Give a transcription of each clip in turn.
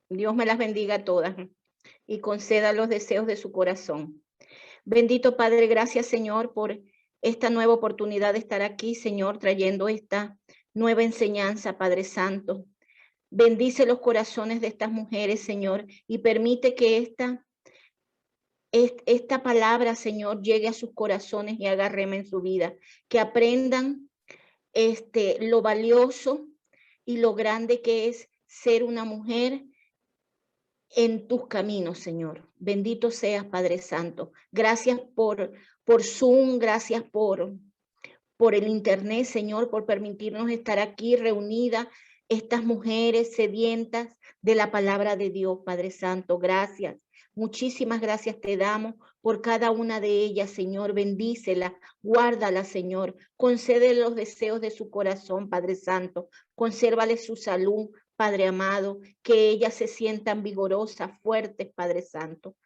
Dios me las bendiga a todas y conceda los deseos de su corazón. Bendito Padre, gracias Señor por esta nueva oportunidad de estar aquí, Señor, trayendo esta nueva enseñanza, Padre Santo. Bendice los corazones de estas mujeres, Señor, y permite que esta palabra, Señor, llegue a sus corazones y haga rema en su vida, que aprendan lo valioso y lo grande que es ser una mujer en tus caminos, Señor. Bendito seas, Padre Santo. Gracias por Zoom, gracias por el internet, Señor, por permitirnos estar aquí reunidas, estas mujeres sedientas de la palabra de Dios, Padre Santo. Gracias. Muchísimas gracias te damos por cada una de ellas, Señor. Bendícela, guárdala, Señor. Concede los deseos de su corazón, Padre Santo. Consérvale su salud, Padre amado, que ellas se sientan vigorosas, fuertes, Padre Santo.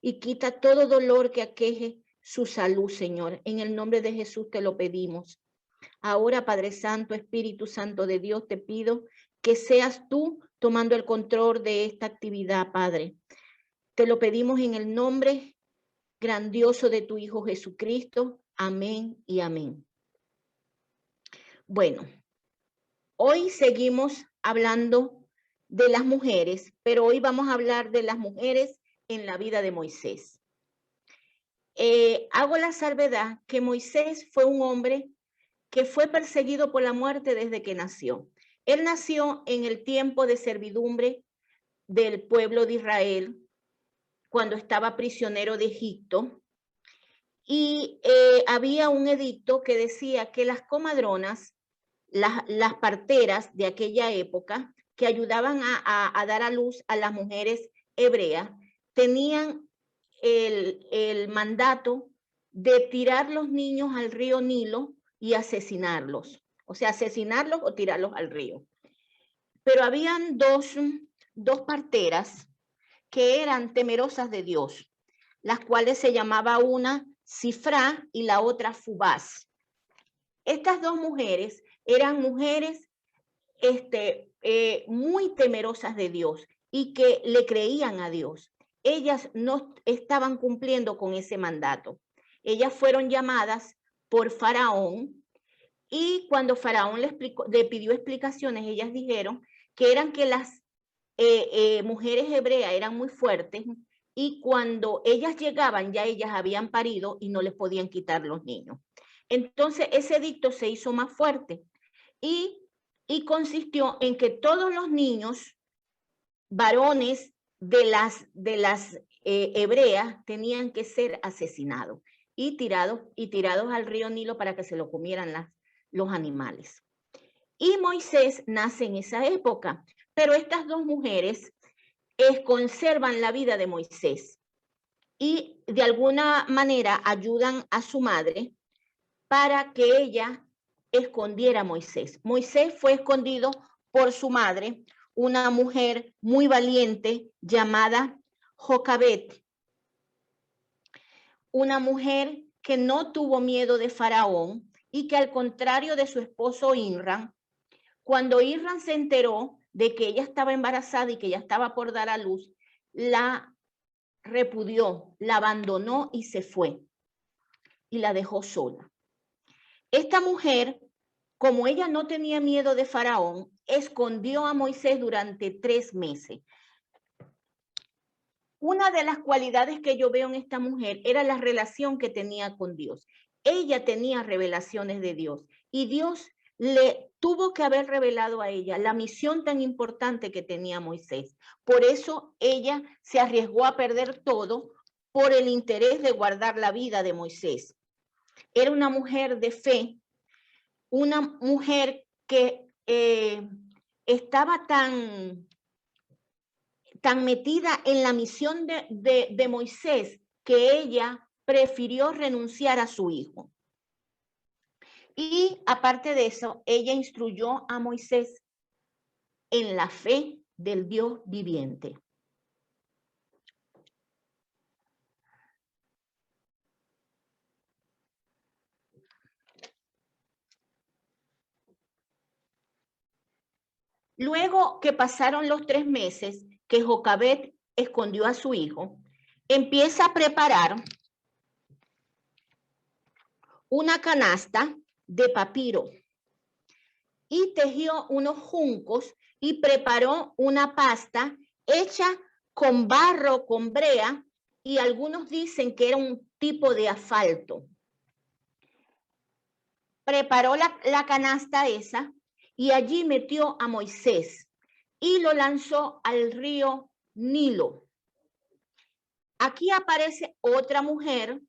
Y quita todo dolor que aqueje su salud, Señor. En el nombre de Jesús te lo pedimos. Ahora, Padre Santo, Espíritu Santo de Dios, te pido que seas tú tomando el control de esta actividad, Padre. Te lo pedimos en el nombre grandioso de tu Hijo Jesucristo. Amén y amén. Bueno, hoy seguimos hablando de las mujeres, pero hoy vamos a hablar de las mujeres en la vida de Moisés. Hago la salvedad que Moisés fue un hombre que fue perseguido por la muerte desde que nació. Él nació en el tiempo de servidumbre del pueblo de Israel, cuando estaba prisionero de Egipto, y había un edicto que decía que las comadronas, las parteras de aquella época, que ayudaban a dar a luz a las mujeres hebreas, tenían el mandato de tirar los niños al río Nilo y asesinarlos. O sea, asesinarlos o tirarlos al río. Pero habían dos parteras que eran temerosas de Dios, las cuales se llamaba una Cifrá y la otra Fubás. Estas dos mujeres eran mujeres muy temerosas de Dios y que le creían a Dios. Ellas no estaban cumpliendo con ese mandato. Ellas fueron llamadas por Faraón y cuando Faraón le pidió explicaciones, ellas dijeron que eran que las mujeres hebreas eran muy fuertes y cuando ellas llegaban ya ellas habían parido y no les podían quitar los niños. Entonces ese edicto se hizo más fuerte y consistió en que todos los niños varones de las hebreas tenían que ser asesinados y tirados al río Nilo para que se lo comieran los animales. Y Moisés nace en esa época, pero estas dos mujeres conservan la vida de Moisés y de alguna manera ayudan a su madre para que ella escondiera a Moisés. Moisés fue escondido por su madre, una mujer muy valiente llamada Jocabet, una mujer que no tuvo miedo de Faraón y que al contrario de su esposo Inram, cuando Inram se enteró de que ella estaba embarazada y que ella estaba por dar a luz, la repudió, la abandonó y se fue y la dejó sola. Esta mujer, como ella no tenía miedo de Faraón, escondió a Moisés durante 3 meses. Una de las cualidades que yo veo en esta mujer era la relación que tenía con Dios. Ella tenía revelaciones de Dios y Dios le tuvo que haber revelado a ella la misión tan importante que tenía Moisés. Por eso ella se arriesgó a perder todo por el interés de guardar la vida de Moisés. Era una mujer de fe, una mujer que estaba tan metida en la misión de Moisés que ella prefirió renunciar a su hijo. Y aparte de eso, ella instruyó a Moisés en la fe del Dios viviente. Luego que pasaron los 3 meses, que Jocabed escondió a su hijo, empieza a preparar una canasta de papiro y tejió unos juncos y preparó una pasta hecha con barro, con brea, y algunos dicen que era un tipo de asfalto. Preparó la canasta esa y allí metió a Moisés y lo lanzó al río Nilo. Aquí aparece otra mujer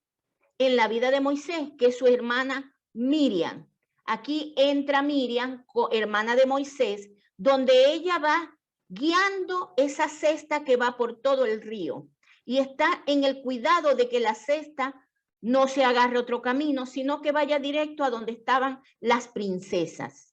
en la vida de Moisés, que es su hermana Miriam. Aquí entra Miriam, hermana de Moisés, donde ella va guiando esa cesta que va por todo el río y está en el cuidado de que la cesta no se agarre otro camino, sino que vaya directo a donde estaban las princesas.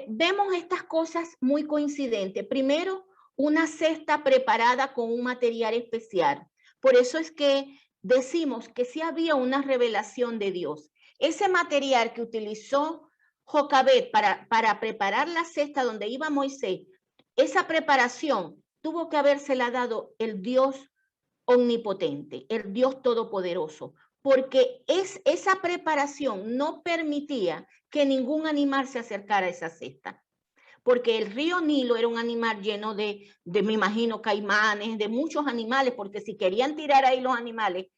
Vemos estas cosas muy coincidentes. Primero, una cesta preparada con un material especial. Por eso es que decimos que sí había una revelación de Dios. Ese material que utilizó Jocabed para preparar la cesta donde iba Moisés, esa preparación tuvo que habérsela dado el Dios omnipotente, el Dios todopoderoso, porque esa preparación no permitía que ningún animal se acercara a esa cesta, porque el río Nilo era un animal lleno me imagino, caimanes, de muchos animales, porque si querían tirar ahí los animales,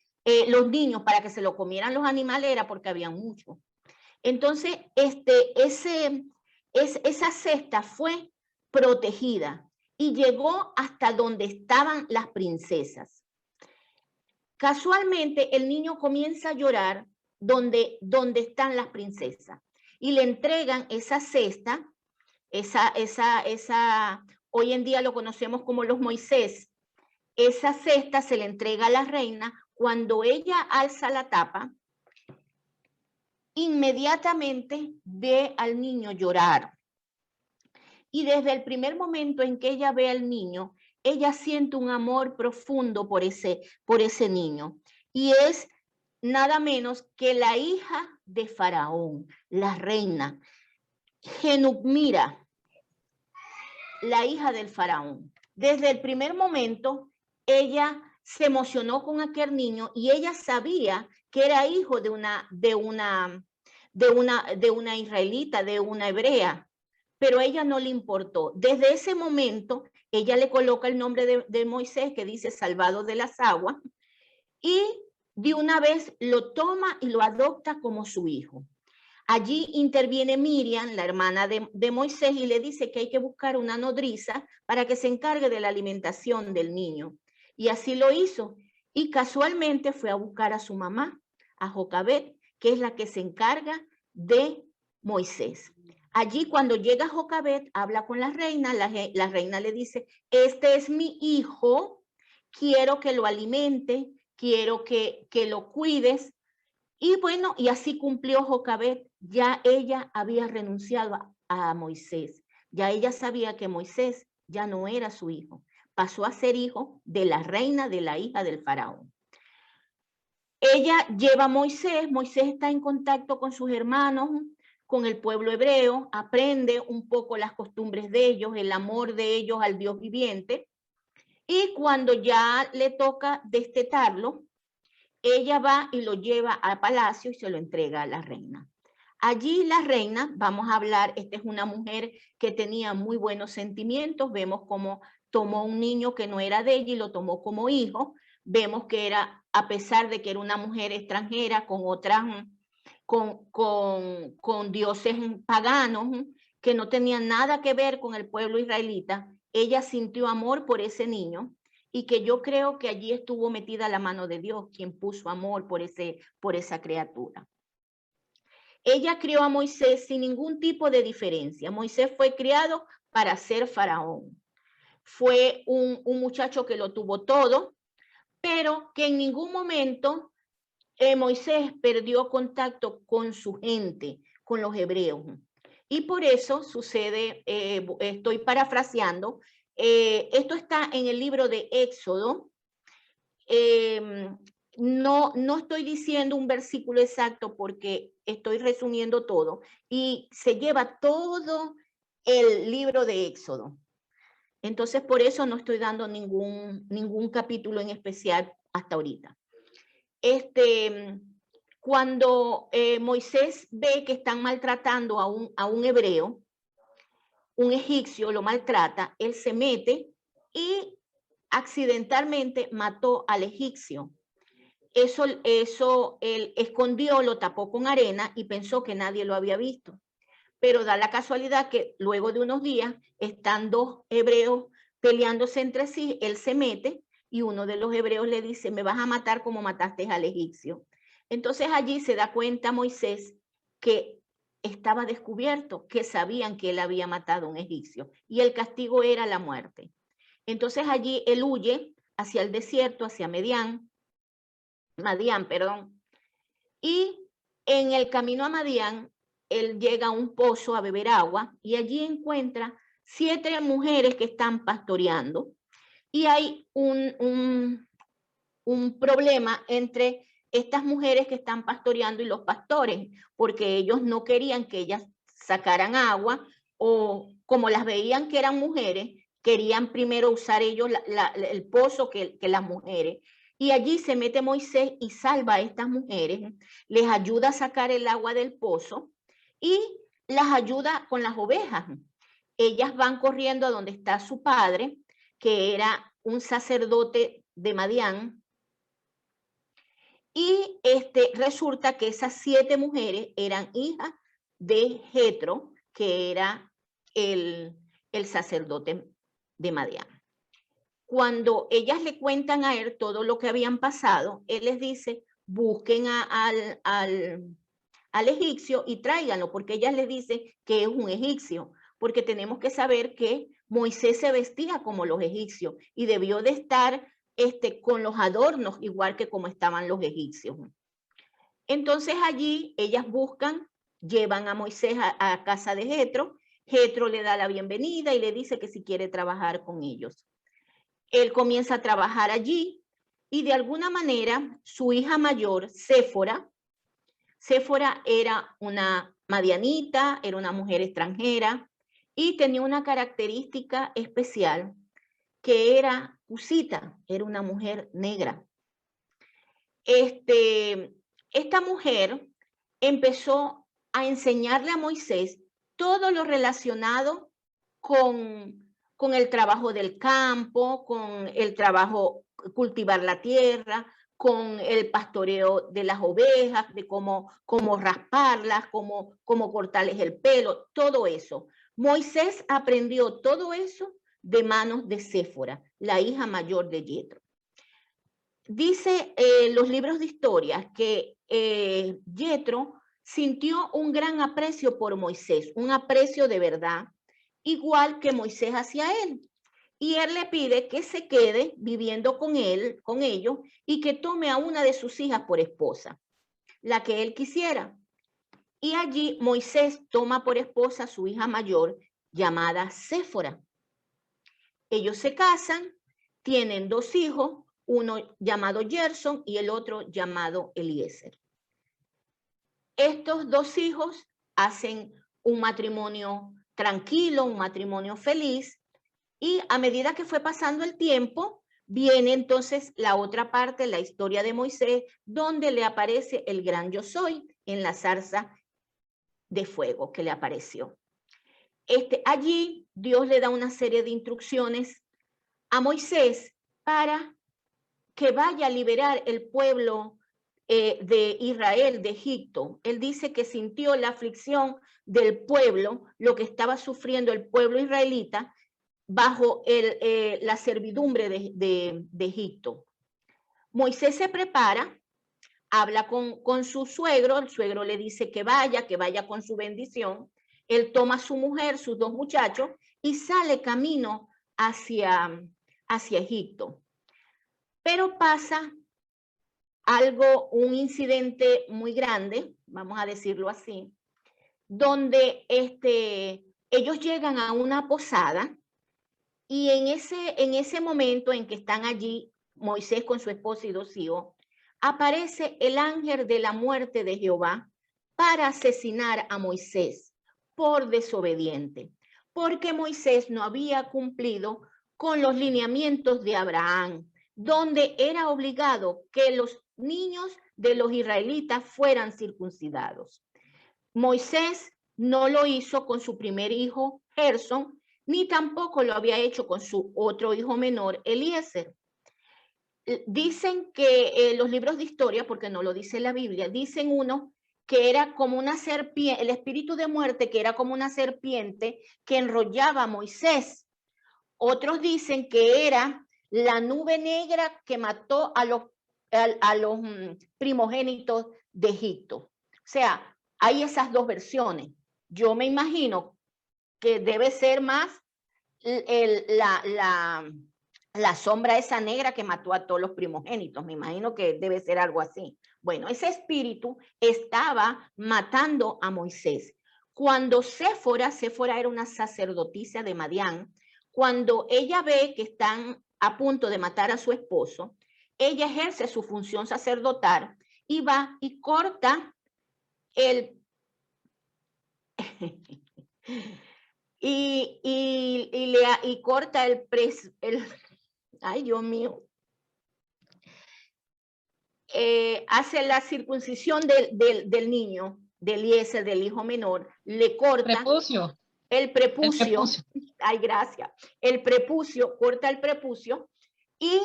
los niños para que se lo comieran los animales era porque había muchos. Entonces, esa cesta fue protegida y llegó hasta donde estaban las princesas. Casualmente, el niño comienza a llorar donde están las princesas y le entregan esa cesta, hoy en día lo conocemos como los Moisés. Esa cesta se le entrega a la reina. Cuando ella alza la tapa, inmediatamente ve al niño llorar. Y desde el primer momento en que ella ve al niño, ella siente un amor profundo por ese niño. Y es nada menos que la hija de Faraón, la reina, Genubmira, la hija del Faraón. Desde el primer momento, ella se emocionó con aquel niño y ella sabía que era hijo de una israelita, de una hebrea, pero a ella no le importó. Desde ese momento, ella le coloca el nombre de Moisés, que dice salvado de las aguas, y de una vez lo toma y lo adopta como su hijo. Allí interviene Miriam, la hermana de Moisés, y le dice que hay que buscar una nodriza para que se encargue de la alimentación del niño. Y así lo hizo. Y casualmente fue a buscar a su mamá, a Jocabed, que es la que se encarga de Moisés. Allí cuando llega Jocabed, habla con la reina le dice, este es mi hijo, quiero que lo alimente, quiero que lo cuides. Y bueno, y así cumplió Jocabed. Ya ella había renunciado a Moisés. Ya ella sabía que Moisés ya no era su hijo. Pasó a ser hijo de la reina, de la hija del faraón. Ella lleva a Moisés. Moisés está en contacto con sus hermanos, con el pueblo hebreo, aprende un poco las costumbres de ellos, el amor de ellos al Dios viviente. Y cuando ya le toca destetarlo, ella va y lo lleva al palacio y se lo entrega a la reina. Allí la reina, vamos a hablar, esta es una mujer que tenía muy buenos sentimientos, vemos cómo tomó un niño que no era de ella y lo tomó como hijo, vemos que era, a pesar de que era una mujer extranjera con otras, con dioses paganos, que no tenían nada que ver con el pueblo israelita, ella sintió amor por ese niño, y que yo creo que allí estuvo metida la mano de Dios, quien puso amor por esa criatura. Ella crió a Moisés sin ningún tipo de diferencia. Moisés fue criado para ser faraón. Fue un muchacho que lo tuvo todo, pero que en ningún momento Moisés perdió contacto con su gente, con los hebreos. Y por eso sucede, estoy parafraseando, esto está en el libro de Éxodo. No estoy diciendo un versículo exacto porque estoy resumiendo todo y se lleva todo el libro de Éxodo. Entonces, por eso no estoy dando ningún capítulo en especial hasta ahorita. Cuando Moisés ve que están maltratando a un hebreo, un egipcio lo maltrata, él se mete y accidentalmente mató al egipcio. Eso él escondió, lo tapó con arena y pensó que nadie lo había visto. Pero da la casualidad que luego de unos días están dos hebreos peleándose entre sí, él se mete y uno de los hebreos le dice, me vas a matar como mataste al egipcio. Entonces allí se da cuenta Moisés que estaba descubierto, que sabían que él había matado a un egipcio y el castigo era la muerte. Entonces allí él huye hacia el desierto, hacia Madián, y en el camino a Madián, él llega a un pozo a beber agua y allí encuentra 7 mujeres que están pastoreando y hay un problema entre estas mujeres que están pastoreando y los pastores, porque ellos no querían que ellas sacaran agua o como las veían que eran mujeres, querían primero usar ellos el pozo que las mujeres. Y allí se mete Moisés y salva a estas mujeres, les ayuda a sacar el agua del pozo y las ayuda con las ovejas. Ellas van corriendo a donde está su padre, que era un sacerdote de Madián, y resulta que esas 7 mujeres eran hijas de Jetro, que era el sacerdote de Madián. Cuando ellas le cuentan a él todo lo que habían pasado, él les dice, busquen al egipcio y tráiganlo, porque ellas les dicen que es un egipcio, porque tenemos que saber que Moisés se vestía como los egipcios y debió de estar con los adornos igual que como estaban los egipcios. Entonces allí ellas buscan, llevan a Moisés a casa de Jetro, Jetro le da la bienvenida y le dice que si quiere trabajar con ellos. Él comienza a trabajar allí y de alguna manera su hija mayor, Séfora era una madianita, era una mujer extranjera y tenía una característica especial que era cusita, era una mujer negra. Esta mujer empezó a enseñarle a Moisés todo lo relacionado con el trabajo del campo, con el trabajo, cultivar la tierra, con el pastoreo de las ovejas, de cómo rasparlas, cómo cortarles el pelo, todo eso. Moisés aprendió todo eso de manos de Séfora, la hija mayor de Jetro. Dice los libros de historia que Jetro sintió un gran aprecio por Moisés, un aprecio de verdad, igual que Moisés hacia él. Y él le pide que se quede viviendo con ellos, y que tome a una de sus hijas por esposa, la que él quisiera. Y allí Moisés toma por esposa a su hija mayor, llamada Séfora. Ellos se casan, tienen 2 hijos, uno llamado Gerson y el otro llamado Eliezer. Estos 2 hijos hacen un matrimonio tranquilo, un matrimonio feliz, y a medida que fue pasando el tiempo, viene entonces la otra parte, la historia de Moisés, donde le aparece el gran yo soy en la zarza de fuego que le apareció. Allí Dios le da una serie de instrucciones a Moisés para que vaya a liberar el pueblo de Israel, de Egipto. Él dice que sintió la aflicción del pueblo, lo que estaba sufriendo el pueblo israelita bajo la servidumbre de Egipto. Moisés se prepara, habla con su suegro, el suegro le dice que vaya con su bendición. Él toma a su mujer, sus 2 muchachos, y sale camino hacia Egipto. Pero pasa algo, un incidente muy grande, vamos a decirlo así, donde ellos llegan a una posada y en ese momento en que están allí, Moisés con su esposa y 2 hijos, aparece el ángel de la muerte de Jehová para asesinar a Moisés por desobediente, porque Moisés no había cumplido con los lineamientos de Abraham, donde era obligado que los niños de los israelitas fueran circuncidados. Moisés no lo hizo con su primer hijo, Gerson, ni tampoco lo había hecho con su otro hijo menor, Eliezer. Dicen que los libros de historia, porque no lo dice la Biblia, dicen uno que era como una serpiente, el espíritu de muerte, que era como una serpiente que enrollaba a Moisés. Otros dicen que era la nube negra que mató a los primogénitos de Egipto. O sea, hay esas dos versiones. Yo me imagino que debe ser más la sombra esa negra que mató a todos los primogénitos. Me imagino que debe ser algo así. Bueno, ese espíritu estaba matando a Moisés. Cuando Séfora era una sacerdotisa de Madián, cuando ella ve que están a punto de matar a su esposo, ella ejerce su función sacerdotal y va y corta el y corta el ay, Dios mío, hace la circuncisión del niño, del Eliezer, del hijo menor, le corta Prepucio. el prepucio. El prepucio. Ay, gracias. El prepucio, corta el prepucio y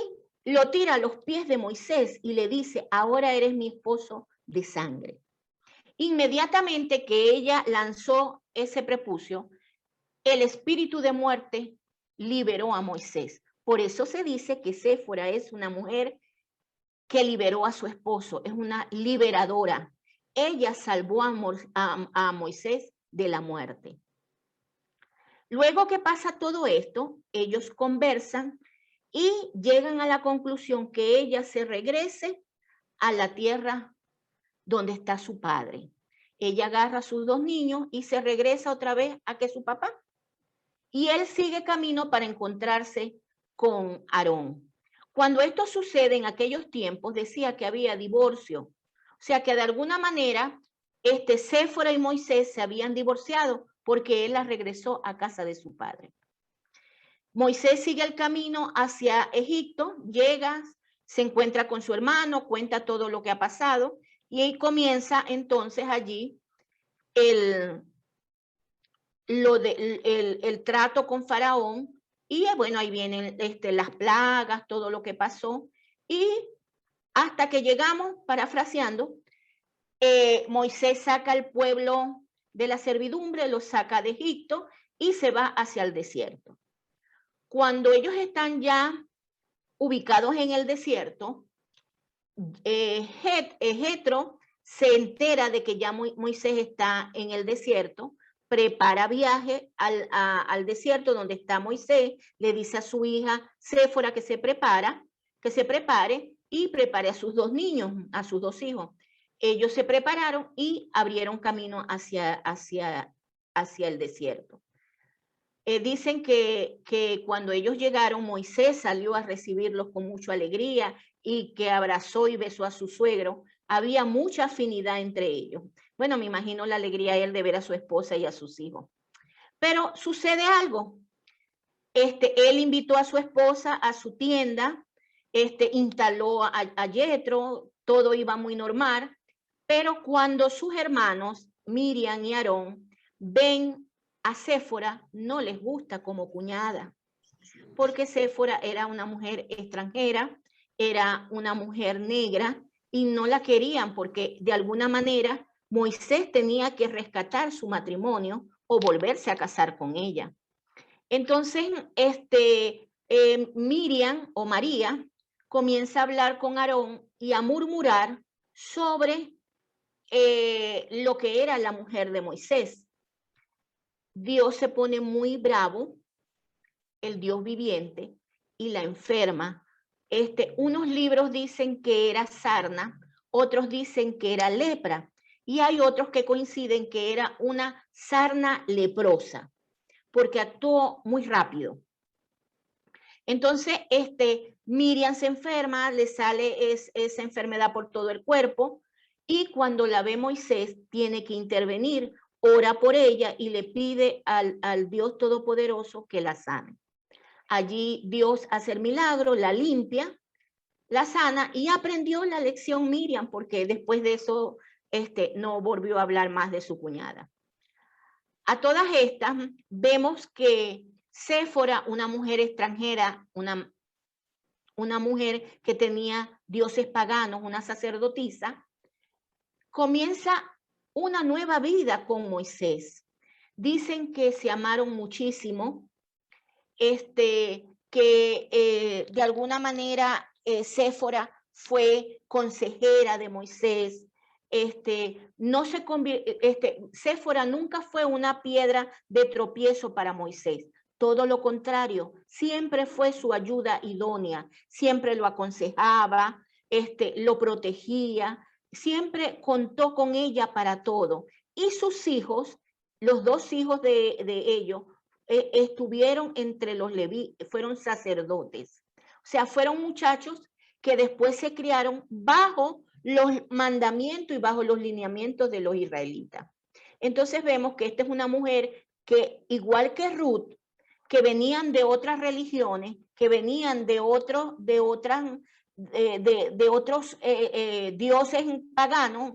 lo tira a los pies de Moisés y le dice, ahora eres mi esposo de sangre. Inmediatamente que ella lanzó ese prepucio, el espíritu de muerte liberó a Moisés. Por eso se dice que Séfora es una mujer que liberó a su esposo, es una liberadora. Ella salvó a Moisés de la muerte. Luego que pasa todo esto, ellos conversan y llegan a la conclusión que ella se regrese a la tierra donde está su padre. Ella agarra a sus dos niños y se regresa otra vez a que su papá. Y él sigue camino para encontrarse con Aarón. Cuando esto sucede en aquellos tiempos, decía que había divorcio. O sea que de alguna manera, Séfora y Moisés se habían divorciado porque él la regresó a casa de su padre. Moisés sigue el camino hacia Egipto, llega, se encuentra con su hermano, cuenta todo lo que ha pasado y ahí comienza entonces allí el trato con Faraón y bueno, ahí vienen las plagas, todo lo que pasó y hasta que llegamos, parafraseando, Moisés saca al pueblo de la servidumbre, lo saca de Egipto y se va hacia el desierto. Cuando ellos están ya ubicados en el desierto, Jetro se entera de que ya Moisés está en el desierto, prepara viaje al desierto donde está Moisés, le dice a su hija Séfora que se prepare y prepare a sus dos niños, a sus dos hijos. Ellos se prepararon y abrieron camino hacia el desierto. Dicen que cuando ellos llegaron, Moisés salió a recibirlos con mucha alegría y que abrazó y besó a su suegro. Había mucha afinidad entre ellos. Bueno, me imagino la alegría de él de ver a su esposa y a sus hijos. Pero sucede algo. Él invitó a su esposa a su tienda, instaló a Jetro, todo iba muy normal, pero cuando sus hermanos, Miriam y Aarón, ven a Séfora, no les gusta como cuñada, porque Séfora era una mujer extranjera, era una mujer negra y no la querían porque de alguna manera Moisés tenía que rescatar su matrimonio o volverse a casar con ella. Entonces, Miriam o María comienza a hablar con Aarón y a murmurar sobre lo que era la mujer de Moisés. Dios se pone muy bravo, el Dios viviente, y la enferma. Unos libros dicen que era sarna, otros dicen que era lepra, y hay otros que coinciden que era una sarna leprosa, porque actuó muy rápido. Entonces, Miriam se enferma, le sale esa enfermedad por todo el cuerpo, y cuando la ve Moisés, tiene que intervenir, ora por ella y le pide al Dios Todopoderoso que la sane. Allí Dios hace el milagro, la limpia, la sana y aprendió la lección Miriam, porque después de eso no volvió a hablar más de su cuñada. A todas estas vemos que Séfora, una mujer extranjera, una mujer que tenía dioses paganos, una sacerdotisa, comienza una nueva vida con Moisés. Dicen que se amaron muchísimo, que de alguna manera Séfora fue consejera de Moisés. Séfora nunca fue una piedra de tropiezo para Moisés. Todo lo contrario, siempre fue su ayuda idónea, siempre lo aconsejaba, lo protegía, siempre contó con ella para todo. Y sus hijos, los dos hijos de ellos, estuvieron entre los levíes, fueron sacerdotes. O sea, fueron muchachos que después se criaron bajo los mandamientos y bajo los lineamientos de los israelitas. Entonces vemos que esta es una mujer que, igual que Ruth, que venían de otras religiones, que venían de otros dioses paganos,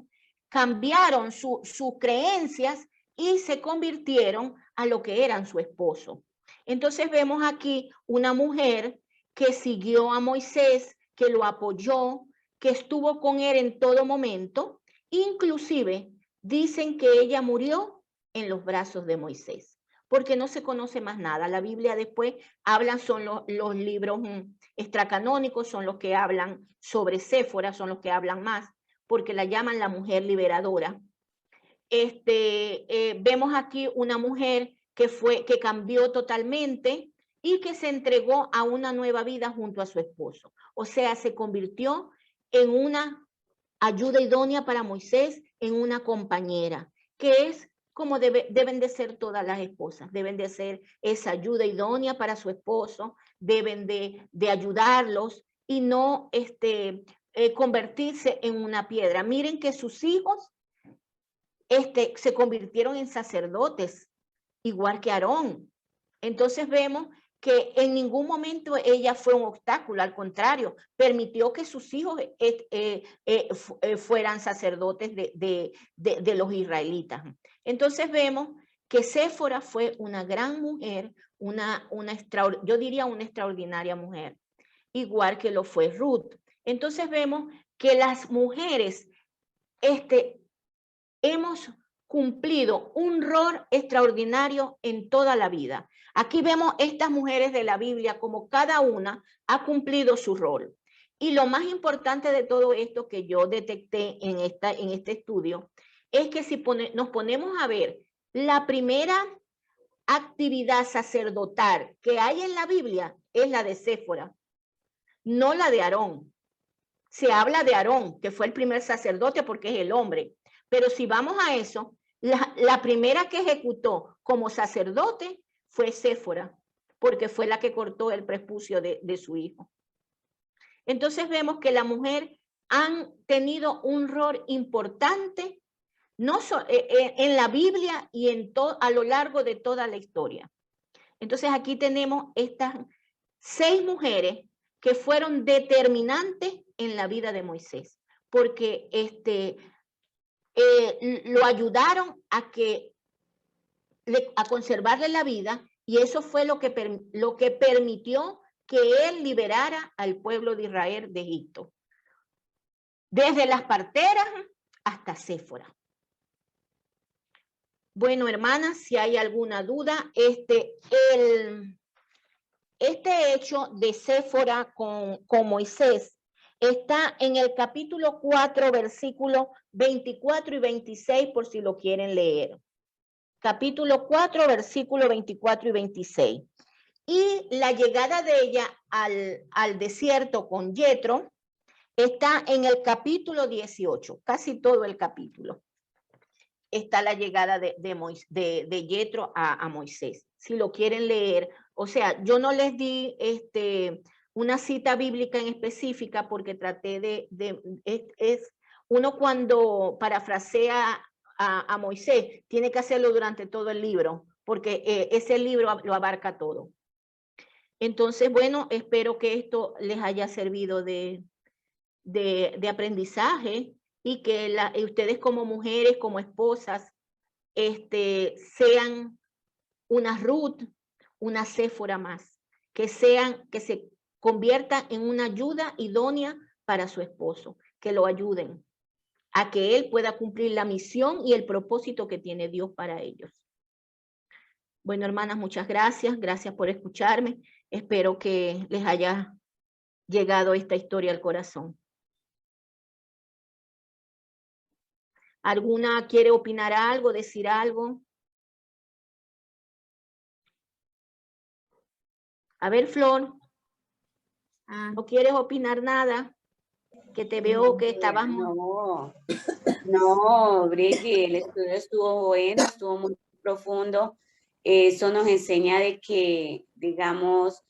cambiaron sus creencias y se convirtieron a lo que eran su esposo. Entonces vemos aquí una mujer que siguió a Moisés, que lo apoyó, que estuvo con él en todo momento. Inclusive dicen que ella murió en los brazos de Moisés, porque no se conoce más nada. La Biblia después hablan, son los libros extracanónicos, son los que hablan sobre Séfora, son los que hablan más, porque la llaman la mujer liberadora. Vemos aquí una mujer que cambió totalmente y que se entregó a una nueva vida junto a su esposo. O sea, se convirtió en una ayuda idónea para Moisés, en una compañera, que es como deben de ser todas las esposas, deben de ser esa ayuda idónea para su esposo, deben de ayudarlos y no convertirse en una piedra. Miren que sus hijos se convirtieron en sacerdotes, igual que Aarón. Entonces vemos que en ningún momento ella fue un obstáculo, al contrario, permitió que sus hijos fueran sacerdotes de los israelitas. Entonces vemos que Séfora fue una gran mujer, yo diría una extraordinaria mujer, igual que lo fue Ruth. Entonces vemos que las mujeres hemos cumplido un rol extraordinario en toda la vida. Aquí vemos estas mujeres de la Biblia como cada una ha cumplido su rol. Y lo más importante de todo esto que yo detecté en este estudio es que si nos ponemos a ver la primera actividad sacerdotal que hay en la Biblia es la de Séfora, no la de Aarón. Se habla de Aarón, que fue el primer sacerdote porque es el hombre. Pero si vamos a eso, la primera que ejecutó como sacerdote fue Séfora, porque fue la que cortó el prepucio de su hijo. Entonces vemos que la mujer han tenido un rol importante en la Biblia y a lo largo de toda la historia. Entonces aquí tenemos estas 6 mujeres que fueron determinantes en la vida de Moisés, porque lo ayudaron a conservarle la vida, y eso fue lo que permitió que él liberara al pueblo de Israel de Egipto. Desde las parteras hasta Séfora. Bueno, hermanas, si hay alguna duda, este hecho de Séfora con Moisés está en el capítulo 4, versículos 24 y 26, por si lo quieren leer. Capítulo 4, versículos 24 y 26. Y la llegada de ella al desierto con Yetro está en el capítulo 18, casi todo el capítulo. Está la llegada de Yetro a Moisés. Si lo quieren leer, o sea, yo no les di una cita bíblica en específica porque traté uno cuando parafrasea a Moisés, tiene que hacerlo durante todo el libro, porque ese libro lo abarca todo. Entonces, bueno, espero que esto les haya servido de aprendizaje y que ustedes como mujeres, como esposas, sean una Ruth, una Séfora más, que se conviertan en una ayuda idónea para su esposo, que lo ayuden a que él pueda cumplir la misión y el propósito que tiene Dios para ellos. Bueno, hermanas, muchas gracias. Gracias por escucharme. Espero que les haya llegado esta historia al corazón. ¿Alguna quiere opinar algo, decir algo? A ver, Flor, ¿no quieres opinar nada? Que te veo que estabas... No, Brigitte, el estudio estuvo bueno, estuvo muy profundo. Eso nos enseña de que, digamos,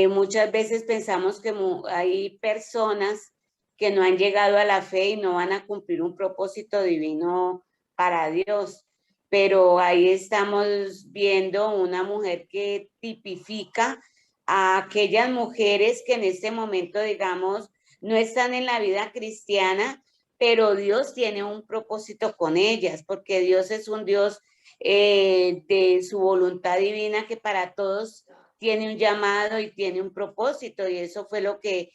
muchas veces pensamos que hay personas que no han llegado a la fe y no van a cumplir un propósito divino para Dios. Pero ahí estamos viendo una mujer que tipifica a aquellas mujeres que en este momento, digamos, no están en la vida cristiana, pero Dios tiene un propósito con ellas, porque Dios es un Dios de su voluntad divina que para todos tiene un llamado y tiene un propósito, y eso fue lo que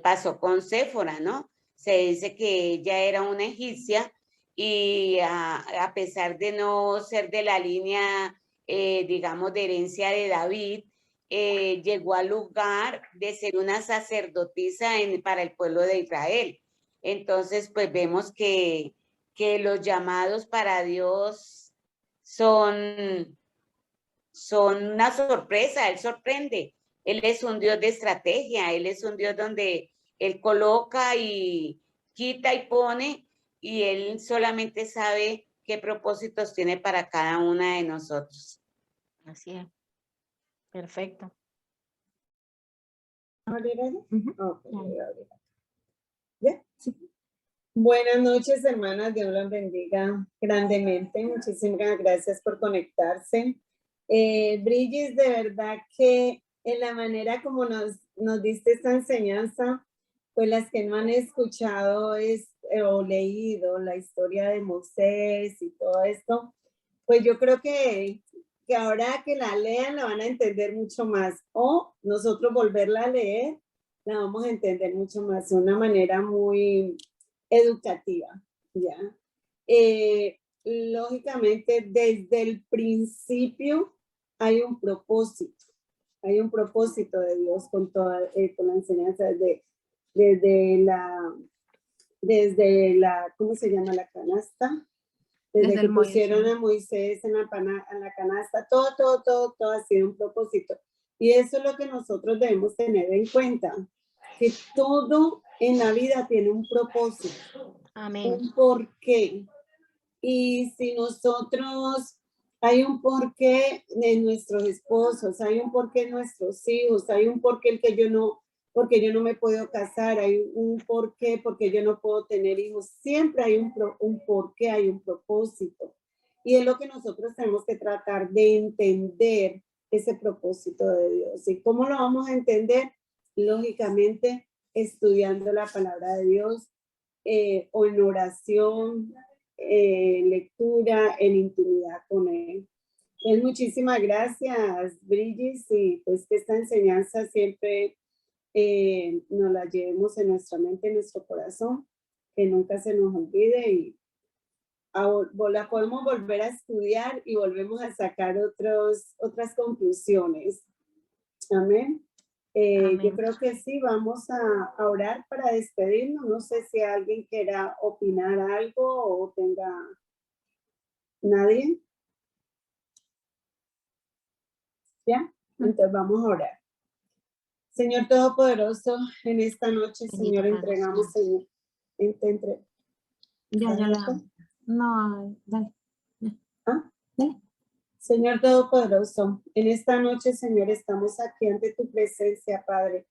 pasó con Séfora, ¿no? Se dice que ella era una egipcia y a pesar de no ser de la línea, digamos, de herencia de David, llegó al lugar de ser una sacerdotisa para el pueblo de Israel. Entonces, pues vemos que los llamados para Dios son una sorpresa. Él sorprende. Él es un Dios de estrategia. Él es un Dios donde Él coloca y quita y pone, y Él solamente sabe qué propósitos tiene para cada una de nosotros. Así es. Perfecto. ¿Ya? Sí. Buenas noches, hermanas. Dios las bendiga grandemente. Muchísimas gracias por conectarse. Brigitte, de verdad que en la manera como nos diste esta enseñanza, pues las que no han escuchado o leído la historia de Moisés y todo esto, pues yo creo que ahora que la lean la van a entender mucho más, o nosotros volverla a leer la vamos a entender mucho más de una manera muy educativa, ¿ya? Lógicamente, desde el principio hay un propósito de Dios con con la enseñanza desde la, ¿cómo se llama? La canasta. Desde que pusieron a Moisés en la canasta, todo ha sido un propósito. Y eso es lo que nosotros debemos tener en cuenta, que todo en la vida tiene un propósito. Amén. Un porqué. Y si nosotros, hay un porqué de nuestros esposos, hay un porqué de nuestros hijos, hay un porqué porque yo no me puedo casar, hay un porqué porque yo no puedo tener hijos. Siempre hay un porqué, hay un propósito. Y es lo que nosotros tenemos que tratar de entender, ese propósito de Dios. ¿Y cómo lo vamos a entender? Lógicamente, estudiando la palabra de Dios, o en oración, lectura, en intimidad con Él. Pues muchísimas gracias, Brigitte, y pues que esta enseñanza siempre nos la llevemos en nuestra mente, en nuestro corazón, que nunca se nos olvide, y la podemos volver a estudiar y volvemos a sacar otras conclusiones. Amén. Yo creo que sí, vamos a orar para despedirnos. No sé si alguien quiera opinar algo o tenga... ¿Nadie? ¿Ya? Entonces vamos a orar. Señor Todopoderoso, en esta noche, Señor, entregamos, Señor. No, dale. ¿Ah? ¿Dale? Señor Todopoderoso, en esta noche, Señor, estamos aquí ante tu presencia, Padre,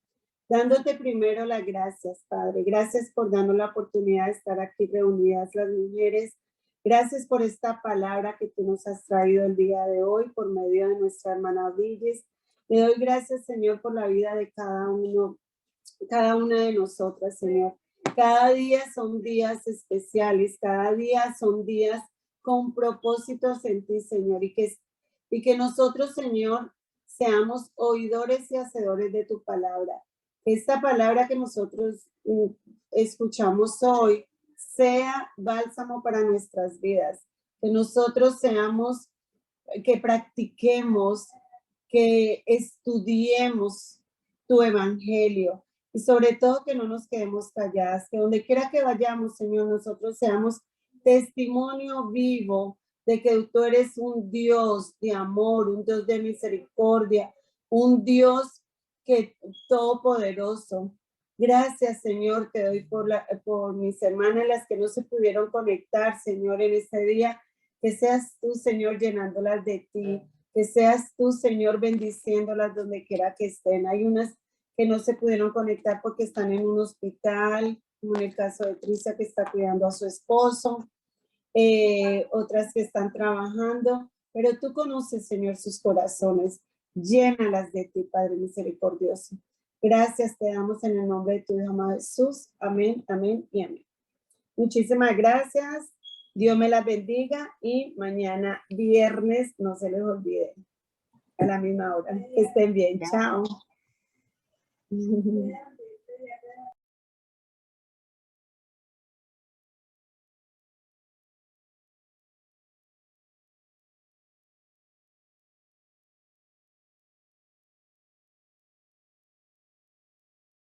dándote primero las gracias, Padre. Gracias por darnos la oportunidad de estar aquí reunidas las mujeres. Gracias por esta palabra que tú nos has traído el día de hoy por medio de nuestra hermana Brigitte. Te doy gracias, Señor, por la vida de cada una de nosotras, Señor. Cada día son días especiales, cada día son días con propósitos en ti, Señor, y que nosotros, Señor, seamos oidores y hacedores de tu palabra. Esta palabra que nosotros escuchamos hoy sea bálsamo para nuestras vidas, que nosotros seamos, que practiquemos, que estudiemos tu evangelio y sobre todo que no nos quedemos calladas, que donde quiera que vayamos, Señor, nosotros seamos testimonio vivo de que tú eres un Dios de amor, un Dios de misericordia, un Dios que todopoderoso. Gracias, Señor, te doy por mis hermanas, las que no se pudieron conectar, Señor, en este día. Que seas tú, Señor, llenándolas de ti. Que seas tú, Señor, bendiciéndolas donde quiera que estén. Hay unas que no se pudieron conectar porque están en un hospital, como en el caso de Tricia, que está cuidando a su esposo. Otras que están trabajando. Pero tú conoces, Señor, sus corazones. Llénalas de ti, Padre misericordioso. Gracias te damos en el nombre de tu Hijo amado Jesús. Amén, amén y amén. Muchísimas gracias. Dios me las bendiga y mañana viernes no se les olvide a la misma hora. Que estén bien. Chao.